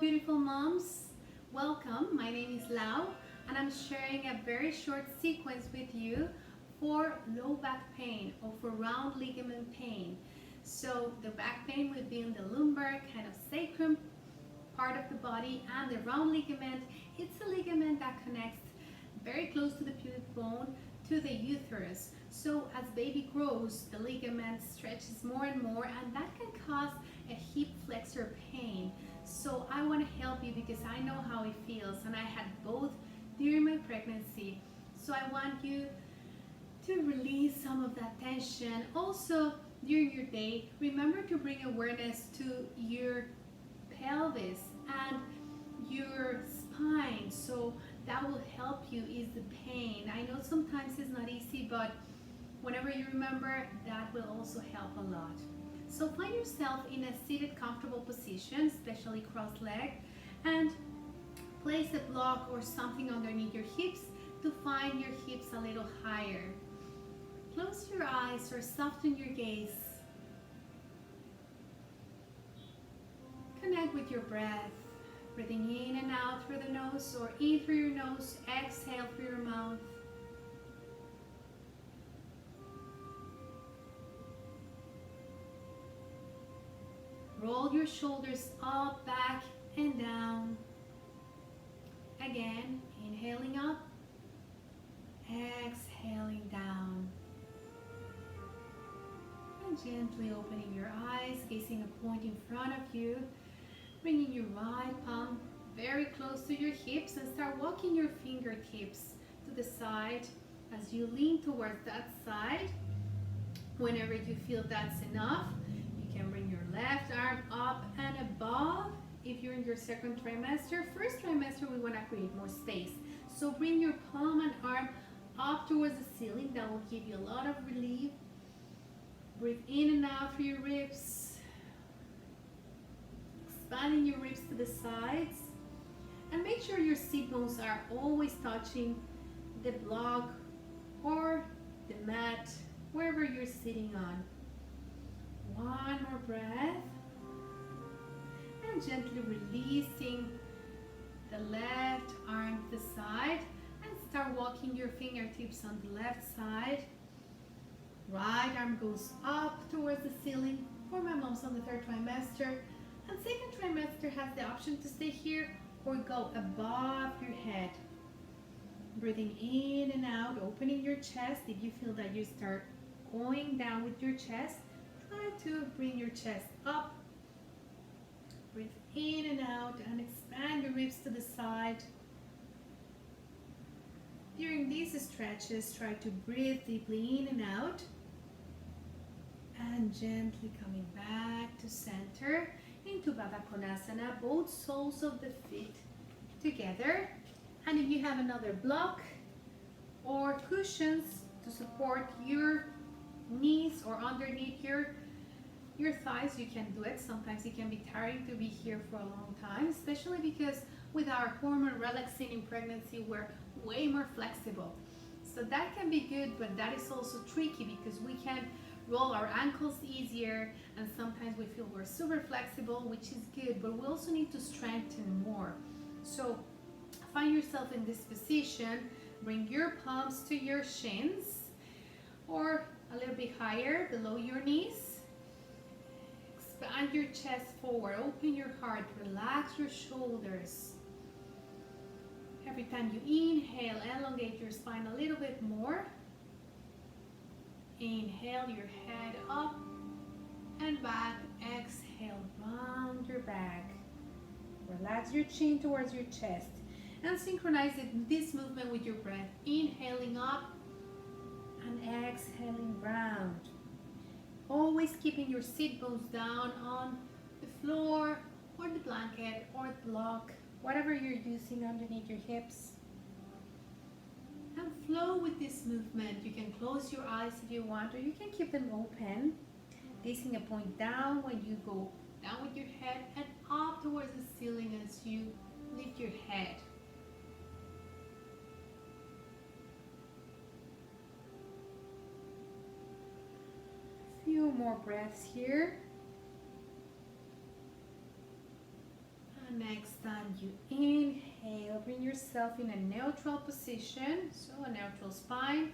beautiful moms. Welcome. My name is Lau and I'm sharing a very short sequence with you for low back pain or for round ligament pain. So the back pain would be in the lumbar, kind of sacrum part of the body, and the round ligament, it's a ligament that connects very close to the pubic bone to the uterus. So as baby grows, the ligament stretches more and more, and that can cause a hip flexor pain. So I want to help you because I know how it feels, and I had both during my pregnancy. So I want you to release some of that tension. Also, during your day, remember to bring awareness to your pelvis and your spine, so that will help you ease the pain. I know sometimes it's not easy, but whenever you remember, that will also help a lot. So find yourself in a seated comfortable position, especially cross-legged, and place a block or something underneath your hips to find your hips a little higher. Close your eyes or soften your gaze. Connect with your breath, breathing in and out through the nose, or in through your nose, exhale through your mouth. Roll your shoulders up, back, and down. Again, inhaling up, exhaling down. And gently opening your eyes, gazing a point in front of you. Bringing your right palm very close to your hips and start walking your fingertips to the side as you lean towards that side. Whenever you feel that's enough, you can bring your left arm up and above. If you're in your second trimester, first trimester, we want to create more space. So bring your palm and arm up towards the ceiling. That will give you a lot of relief. Breathe in and out through your ribs. Expanding your ribs to the sides, and make sure your sit bones are always touching the block or the mat, wherever you're sitting on. One more breath, and gently releasing the left arm to the side, and start walking your fingertips on the left side. Right arm goes up towards the ceiling for my moms on the third trimester. And second trimester has the option to stay here or go above your head. Breathing in and out, opening your chest. If you feel that you start going down with your chest, try to bring your chest up. Breathe in and out and expand your ribs to the side. During these stretches, try to breathe deeply in and out. And gently coming back to center. Into Baddha Konasana, both soles of the feet together. And if you have another block or cushions to support your knees or underneath your thighs, you can do it. Sometimes it can be tiring to be here for a long time, especially because with our hormone relaxing in pregnancy, we're way more flexible. So that can be good, but that is also tricky because we can roll our ankles easier, and sometimes we feel we're super flexible, which is good, but we also need to strengthen more. So find yourself in this position. Bring your palms to your shins or a little bit higher below your knees. Expand your chest forward, open your heart, relax your shoulders. Every time you inhale, elongate your spine a little bit more. Inhale your head up and back. Exhale, round your back. Relax your chin towards your chest. And synchronize this movement with your breath. Inhaling up and exhaling round. Always keeping your sit bones down on the floor or the blanket or the block, whatever you're using underneath your hips. And flow with this movement. You can close your eyes if you want, or you can keep them open, gazing a point down when you go down with your head and up towards the ceiling as you lift your head. A few more breaths here. And next, stand, you inhale, bring yourself in a neutral position, so a neutral spine,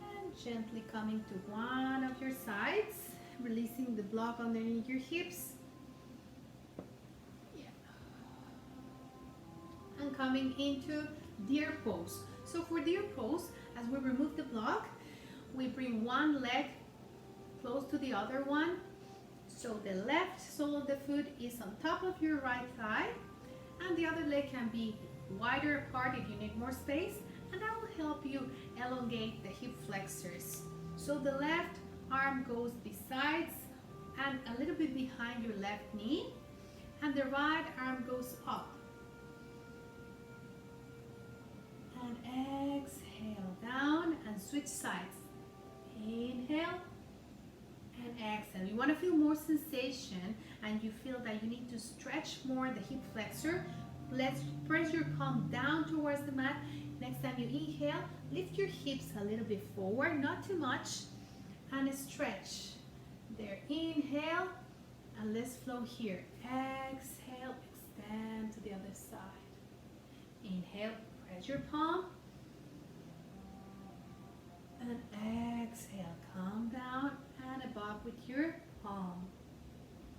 and gently coming to one of your sides, releasing the block underneath your hips. Yeah. And coming into deer pose. So for deer pose, as we remove the block, we bring one leg close to the other one. So the left sole of the foot is on top of your right thigh, and the other leg can be wider apart if you need more space, and that will help you elongate the hip flexors. So the left arm goes besides and a little bit behind your left knee, and the right arm goes up. And exhale down and switch sides. Inhale and exhale. You want to feel more sensation and you feel that you need to stretch more the hip flexor. Let's press your palm down towards the mat. Next time you inhale, lift your hips a little bit forward, not too much, and stretch. There, inhale, and let's flow here. Exhale, extend to the other side. Inhale, press your palm, and exhale, come down and above with your palm.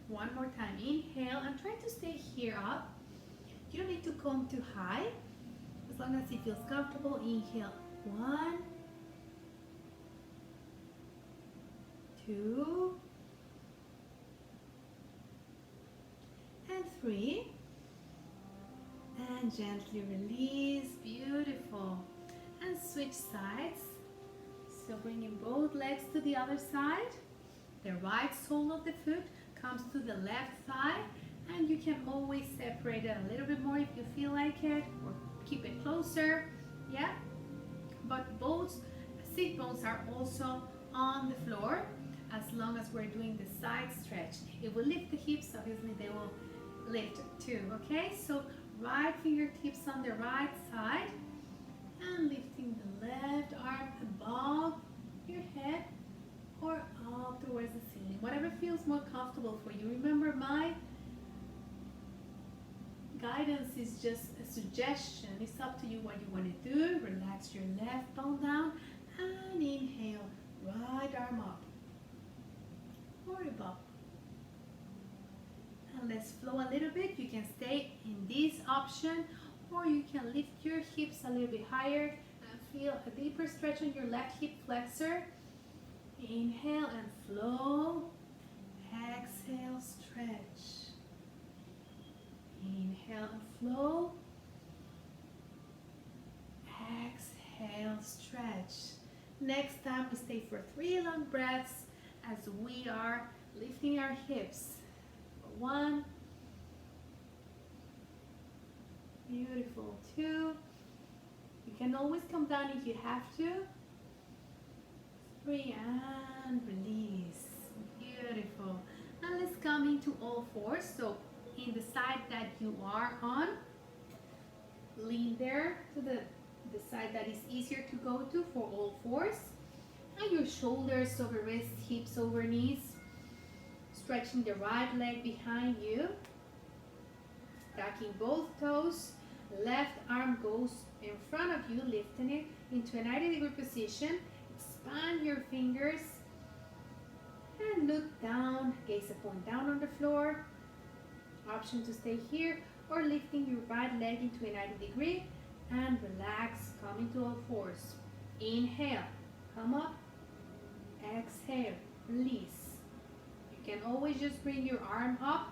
One more time, inhale, and try to stay here up. You don't need to come too high, as long as it feels comfortable. Inhale, 1, 2, and 3, and gently release. Beautiful. And switch sides. So bringing both legs to the other side. The right sole of the foot comes to the left thigh, and you can always separate it a little bit more if you feel like it, or keep it closer. Yeah, but both sit bones are also on the floor as long as we're doing the side stretch. It will lift the hips, obviously they will lift too. Okay, so right fingertips on the right side and lifting the left arm above your head or up towards the ceiling, whatever feels more comfortable for you. Remember, my guidance is just a suggestion. It's up to you what you want to do. Relax your left palm down and inhale, right arm up or above. And let's flow a little bit. You can stay in this option, or you can lift your hips a little bit higher and feel a deeper stretch on your left hip flexor. Inhale and flow. Exhale, stretch. Inhale and flow. Exhale, stretch. Next time we stay for 3 long breaths as we are lifting our hips. 1. Beautiful. 2. You can always come down if you have to. 3 and release. Beautiful. And let's come into all fours. So in the side that you are on, lean there to the side that is easier to go to for all fours. And your shoulders over wrists, hips over knees. Stretching the right leg behind you. Stacking both toes. Left arm goes in front of you, lifting it into a 90-degree position. Expand your fingers and look down, gaze a point down on the floor. Option to stay here or lifting your right leg into a 90 degree and relax, coming to all fours. Inhale, come up, exhale, release. You can always just bring your arm up,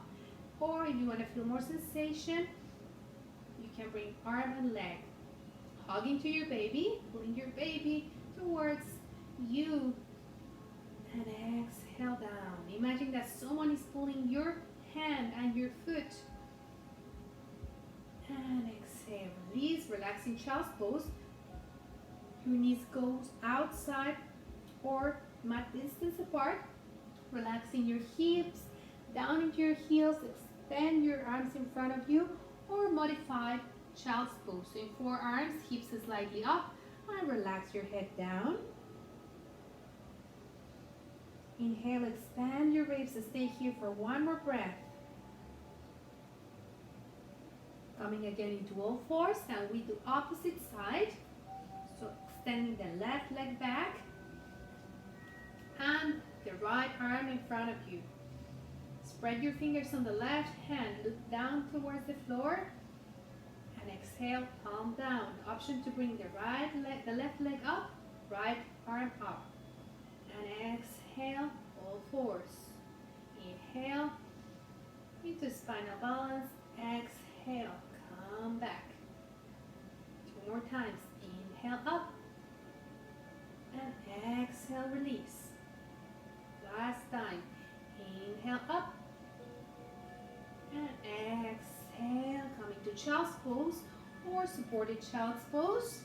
or if you want to feel more sensation, you can bring arm and leg. Hugging to your baby, pulling your baby towards you, and exhale down. Imagine that someone is pulling your hand and your foot, and exhale, release, relaxing child's pose. Your knees go outside or mat distance apart, relaxing your hips down into your heels. Extend your arms in front of you, or modify child's pose. So in forearms, hips slightly up, and relax your head down. Inhale, expand your ribs. Stay here for 1 more breath. Coming again into all fours. Now we do opposite side. So extending the left leg back and the right arm in front of you. Spread your fingers on the left hand, look down towards the floor, and exhale, palm down. Option to bring the left leg up, right arm up. And exhale, all fours. Inhale, into spinal balance. Exhale, come back. 2 more times. Inhale up, and exhale, release. Last time. Inhale up, and exhale, coming to child's pose or supported child's pose.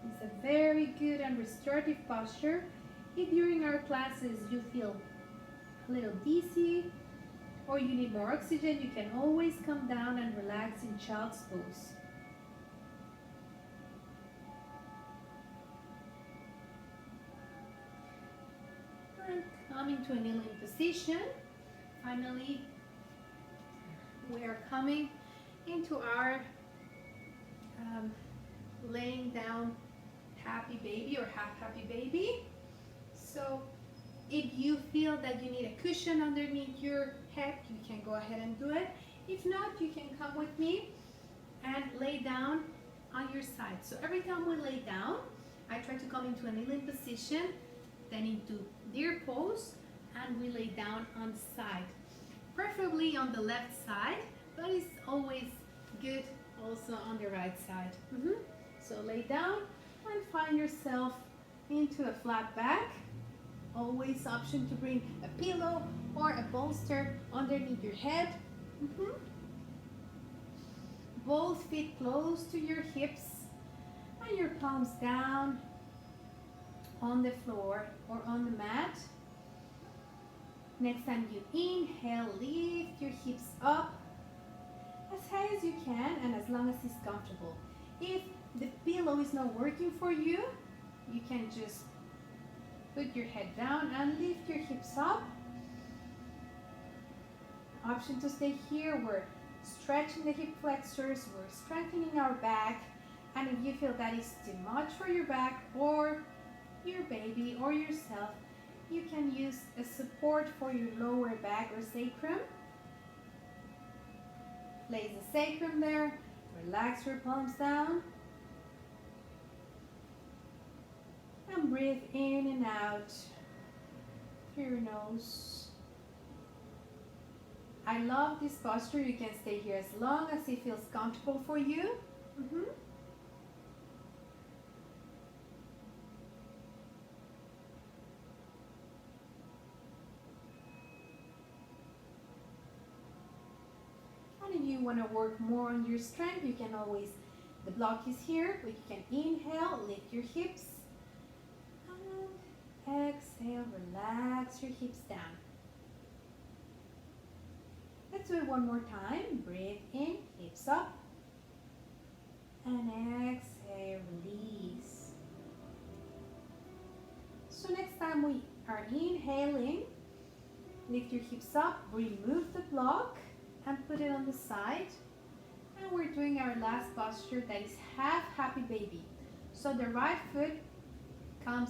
It's a very good and restorative posture. If during our classes you feel a little dizzy or you need more oxygen, you can always come down and relax in child's pose. And coming to a kneeling position. Finally, we are coming into our laying down happy baby or half happy baby. So if you feel that you need a cushion underneath your head, you can go ahead and do it. If not, you can come with me and lay down on your side. So every time we lay down, I try to come into a kneeling position, then into deer pose, and we lay down on side. Preferably on the left side, but it's always good also on the right side. So lay down and find yourself into a flat back. Always option to bring a pillow or a bolster underneath your head. Both feet close to your hips and your palms down on the floor or on the mat. Next time you inhale, lift your hips up as high as you can and as long as it's comfortable. If the pillow is not working for you, you can just put your head down and lift your hips up. Option to stay here. We're stretching the hip flexors, we're strengthening our back, and if you feel that is too much for your back or your baby or yourself, you can use a support for your lower back or sacrum. Place the sacrum there, relax your palms down, and breathe in and out through your nose. I love this posture. You can stay here as long as it feels comfortable for you. And if you want to work more on your strength, you can always, the block is here, but you can inhale, lift your hips, and exhale, relax your hips down. Let's do it one more time. Breathe in, hips up, and exhale, release. So next time we are inhaling, lift your hips up, remove the block, and put it on the side. And we're doing our last posture, that is half happy baby. So the right foot comes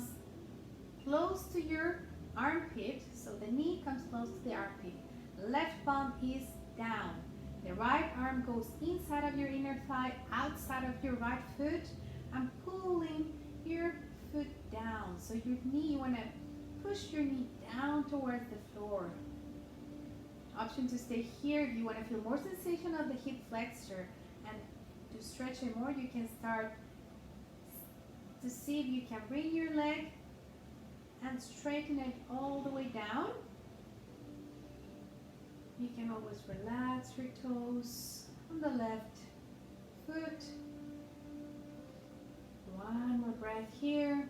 close to your armpit, so the knee comes close to the armpit. Left palm is down. The right arm goes inside of your inner thigh, outside of your right foot, and pulling your foot down. So your knee, you want to push your knee down towards the floor. Option to stay here. If you want to feel more sensation of the hip flexor and to stretch it more, you can start to see if you can bring your leg and straighten it all the way down. You can always relax your toes on the left foot. One more breath here.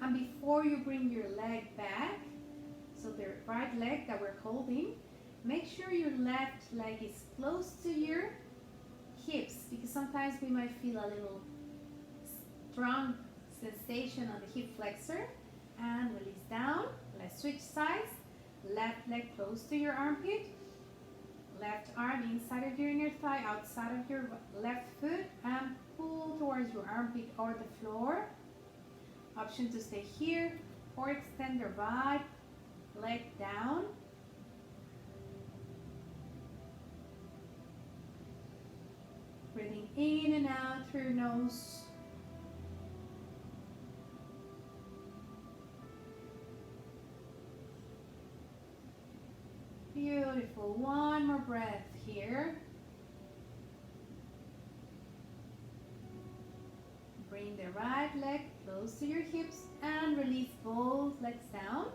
And before you bring your leg back, so the right leg that we're holding, make sure your left leg is close to your hips, because sometimes we might feel a little strong sensation on the hip flexor. And release down. Let's switch sides. Left leg close to your armpit. Left arm inside of your inner thigh, outside of your left foot, and pull towards your armpit or the floor. Option to stay here or extend your right leg down. Breathing in and out through your nose. Beautiful. One more breath here. Bring the right leg close to your hips and release both legs down.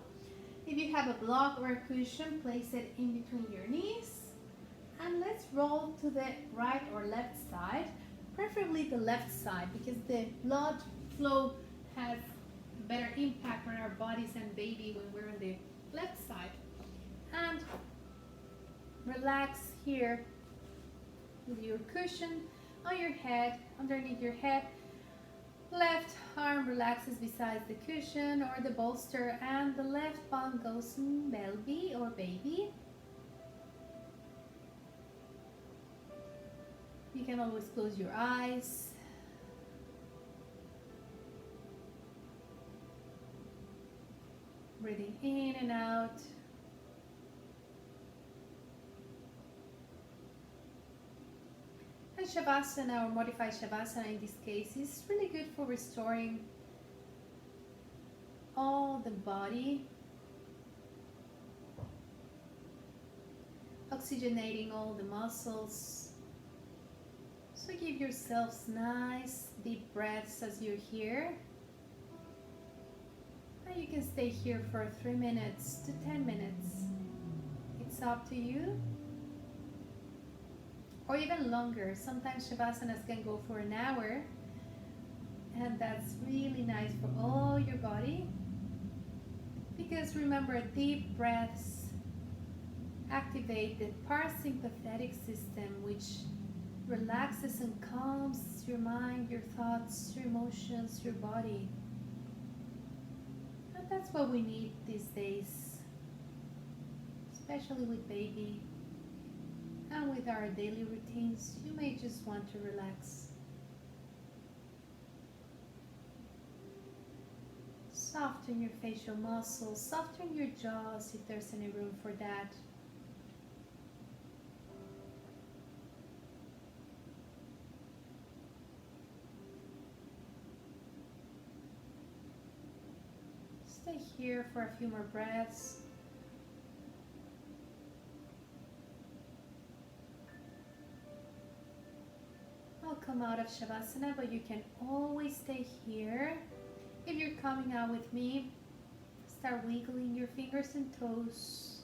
If you have a block or a cushion, place it in between your knees. And let's roll to the right or left side, preferably the left side, because the blood flow has better impact on our bodies and baby when we're on the left side. And relax here with your cushion on your head, underneath your head. Left arm relaxes beside the cushion or the bolster, and the left palm goes in baby or baby. You can always close your eyes. Breathing in and out. And Shavasana, or modified Shavasana in this case, is really good for restoring all the body, oxygenating all the muscles. So give yourselves nice deep breaths as you're here. And you can stay here for 3 minutes to 10 minutes. It's up to you. Or even longer. Sometimes Shavasanas can go for an hour. And that's really nice for all your body. Because remember, deep breaths activate the parasympathetic system, which relaxes and calms your mind, your thoughts, your emotions, your body. And that's what we need these days, especially with baby and with our daily routines. You may just want to relax. Soften your facial muscles, soften your jaws if there's any room for that. Stay here for a few more breaths. I'll come out of Shavasana, but you can always stay here. If you're coming out with me, start wiggling your fingers and toes.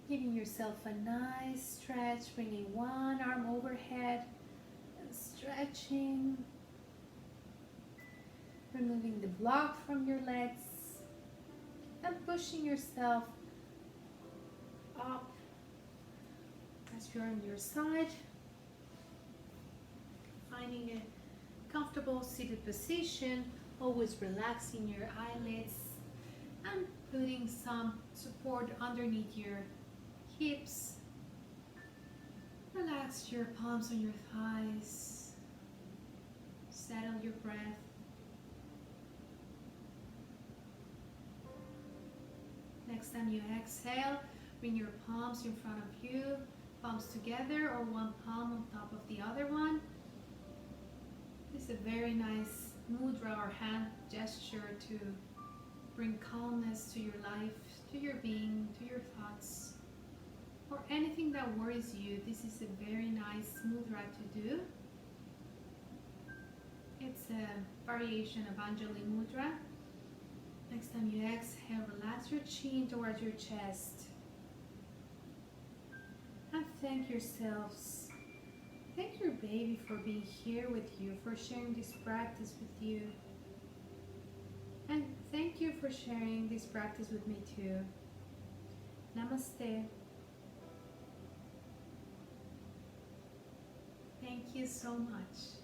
Giving yourself a nice stretch, bringing one arm overhead and stretching. Removing the block from your legs and pushing yourself up as you're on your side. Finding a comfortable seated position, always relaxing your eyelids and putting some support underneath your hips. Relax your palms on your thighs. Settle your breath. Next time you exhale, bring your palms in front of you, palms together or one palm on top of the other one. This is a very nice mudra or hand gesture to bring calmness to your life, to your being, to your thoughts, or anything that worries you. This is a very nice mudra to do. It's a variation of Anjali mudra. Next time you exhale, relax your chin towards your chest. And thank yourselves. Thank your baby for being here with you, for sharing this practice with you. And thank you for sharing this practice with me too. Namaste. Thank you so much.